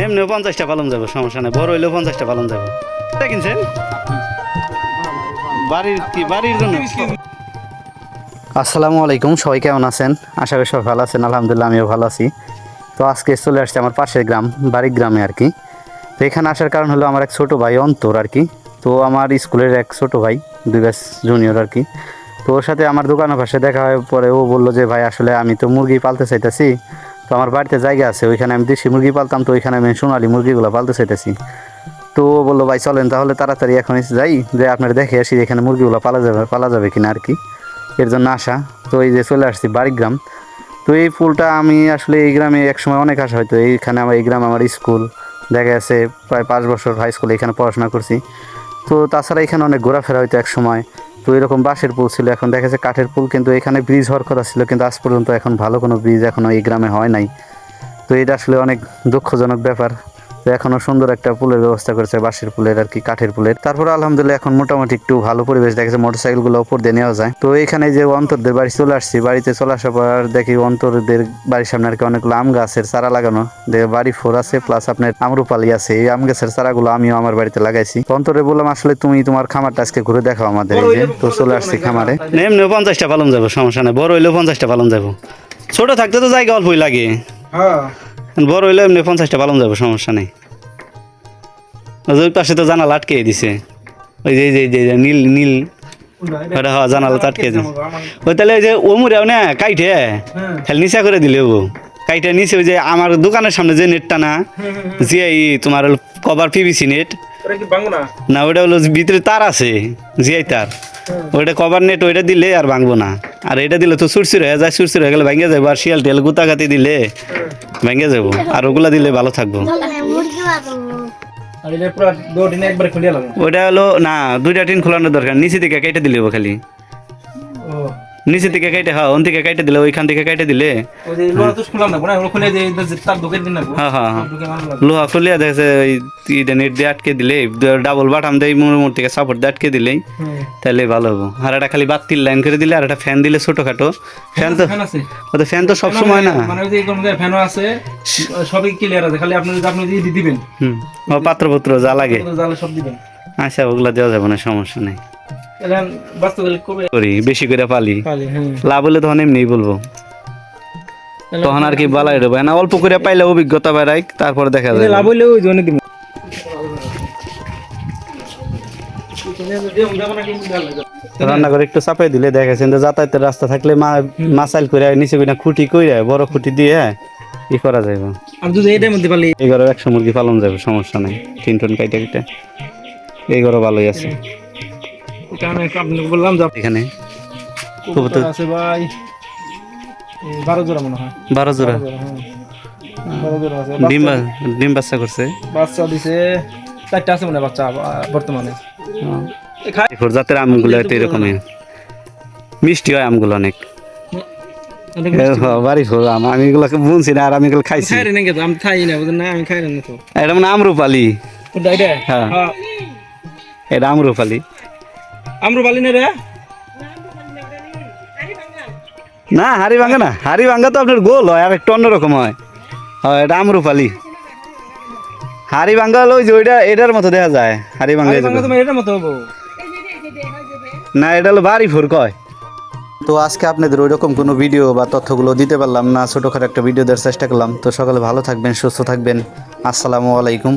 এমনি 50টা পালন যাবো, সমস্যা নেই। বড় হইলেও 50টা পালন যাবো। এটা কিনছেন বাড়ির জন্য? আসসালামু আলাইকুম, সবাই কেমন আছেন? আশা করি সবাই ভালো আছেন। আলহামদুলিল্লাহ, আমিও ভালো আছি। তো আজকে চলে আসছে আমার পাশের গ্রাম, বাড়ির গ্রামে আর কি। তো এখানে আসার কারণ হলো আমার এক ছোটো ভাই অন্তর আর কি। তো আমার স্কুলের এক ছোটো ভাই, 2 ব্যাচ জুনিয়র আর কি। তো ওর সাথে আমার দোকানের পাশে দেখা হয়, পরে ও বললো যে ভাই আসলে আমি তো মুরগি পালতে চাইতেছি, তো আমার বাড়িতে জায়গা আছে, ওইখানে আমি দেশি মুরগি পালতাম, তো ওইখানে আমি সোনালি মুরগিগুলো পালতে চাইতেছি। তো ও বললো ভাই চলেন তাহলে তাড়াতাড়ি এখন যাই, যে আপনার দেখে আসি এখানে মুরগিগুলো পালা যাবে কিনা আর কি। এর জন্য আসা। তো এই যে চলে আসছি বাড়িগ্রাম। তো এই ফুলটা আমি আসলে এই গ্রামে একসময় অনেক আসা হয়তো, এইখানে আমার এই গ্রামে আমার স্কুল, দেখা গেছে প্রায় 5 বছর হাই স্কুলে এখানে পড়াশোনা করছি। তো তাছাড়া এখানে অনেক ঘোরাফেরা হয়তো এক সময়। তো এরকম বাঁশের পুল ছিল, এখন দেখা যাচ্ছে কাঠের পুল, কিন্তু এখানে ব্রিজ হওয়ার কথা ছিল, কিন্তু আজ পর্যন্ত এখন ভালো কোনো ব্রিজ এখনও এই গ্রামে হয় নাই। তো এটা আসলে অনেক দুঃখজনক ব্যাপার। তো এখনও সুন্দর একটা পুলের ব্যবস্থা করেছে, বাঁশের পুলের আর কি, কাঠের পুলের। তারপরে আলহামদুলিল্লাহ এখন মোটামুটি একটু ভালো পরিবেশ, দেখেছে মোটরসাইকেলগুলো উপর দিয়ে নেওয়া যায়। তো এখানে যে অন্তরদের বাড়ি চলে আসছি, বাড়িতে চলে আসার পর দেখি অন্তরদের বাড়ির সামনে আর কি অনেকগুলো আম গাছের চারা লাগানো, বাড়ি ফোর আছে, প্লাস আপনার আমরুপালি আছে। এই আম গাছের চারাগুলো আমিও আমার বাড়িতে লাগাইছি। তো অন্তরে বললাম আসলে তুমি তোমার খামারটা আজকে ঘুরে দেখাও আমাদের। এই যে তো চলে আসছি খামারে। এমনি 50টা পালন যাবো, সমস্যা নেই। বড় হইলেও 50টা পালন যাবো। ছোট থাকতে তো জায়গা অল্পই লাগে, বড় হইলে এমনি 50টা পালন যাবো, সমস্যা নেই। ওই পাশে তো জানালা আটকে দিছে, ওই যে নীল নীল ওটা, হ্যাঁ জানালা তো আটকে দিছে। ওই তাহলে ওই যে ও মুড়াও না কাইটে খালি নিচা করে দিলে ও কাইটে নিচে, ওই যে আমার দোকানের সামনে যে নেটটা না, যে এই তোমার কভার পিভিসি নেট না, ওটা হলো ভিতরে তার আছে, জিআই তার, ওইটা কভার নেট, ওইটা দিলে আর ভাঙবো না। আর এটা দিলে তো সুরসুর হয়ে যায়, সুরসুর হয়ে গেলে ভেঙে যাবো। আর শিয়াল টিয়াল গুতাগাতি দিলে ভেঙে যাবো, আর ওগুলা দিলে ভালো থাকবো। ওটা হলো না, 2টা টিন খোলানোর দরকার, নিচে থেকে কেটে দিলে খালি, নিচে থেকে কেটে, হ্যাঁ ওন থেকে কেটে দিলে, ওইখান থেকে কেটে দিলে, হ্যাঁ হ্যাঁ লোহা খুলিয়া দেখছে ওই নেট দিয়ে আটকে দিলে, ডাবল বাটাম দিয়ে মোড় থেকে সাপোর্ট দিয়ে আটকে দিলেই তাহলে ভালো হবো। আর একটা খালি বাতির লাইন করে দিলে, আর একটা ফ্যান দিলে ছোটখাটো ফ্যান, তো ওদের ফ্যান তো সব সময় না, ফ্যানও আছে, সবই ক্লিয়ার আছে, খালি আপনি যদি দিবেন পাত্রপত্র যা লাগে সব দিবেন। আচ্ছা ওগুলা দেওয়া যাবে না, সমস্যা নেই। করি বেশি করে পালি, লাভ হলে তখন এমনি বলবো, তখন আর কি বালাই দেবো না, অল্প করে পাইলে অভিজ্ঞতা বাড়াই, তারপরে দেখা যায় লাভ হইলে ওই জন্য দিব। রান্না করে একটু চাপাই দিলে দেখেছেন যে যাতায়াতের রাস্তা থাকলে মাসাইল করে নিচে করে খুঁটি কইরা বড় খুঁটি দিয়ে ই করা যাবে। আর যদি এটার মধ্যে পালি এই ঘরে 100 মুরগি পালন যাবে, সমস্যা নেই। 3 টন কাইটা কেটে এই ঘরে ভালোই আছে। আপনাকে বললাম এখানে আছে ভাই 12 জোড়া মনে হয়, 12 জোড়া 12 জোড়া আছে। ডিম বাচ্চা করছে, বাচ্চা দিছে 4টা আছে মনে হয় বাচ্চা বর্তমানে। জাতের আমগুলো তো এরকমই মিষ্টি হয়, আমগুলো অনেক বাড়ি ফোর আম। আমি এগুলো বুনছি না, আর আমি এগুলো খাইছি। আমি খাই না, বুঝলেন না, আমি খাই না তো। এটা মানে আমরুপালি, হ্যাঁ এটা আমরুপালি। আমরুপালি না রে, না হাড়ি ভাঙ্গা না, হাড়ি ভাঙ্গা তো আপনার গোল হয়, আর একটু অন্যরকম হয়। হ্যাঁ এটা আমরুপালি। হাড়ি ভাঙ্গা হলো ওই যে ওইটা এটার মতো দেখা যায়, হাড়ি ভাঙ্গা এটার মতো হবো না, এটা হলো বাড়ি ফোর কয়। তো আজকে আপনাদের ওইরকম কোনো ভিডিও বা তথ্যগুলো দিতে পারলাম না, ছোটোখাটো একটা ভিডিও দেওয়ার চেষ্টা করলাম। তো সকালে ভালো থাকবেন, সুস্থ থাকবেন। আসসালামু আলাইকুম।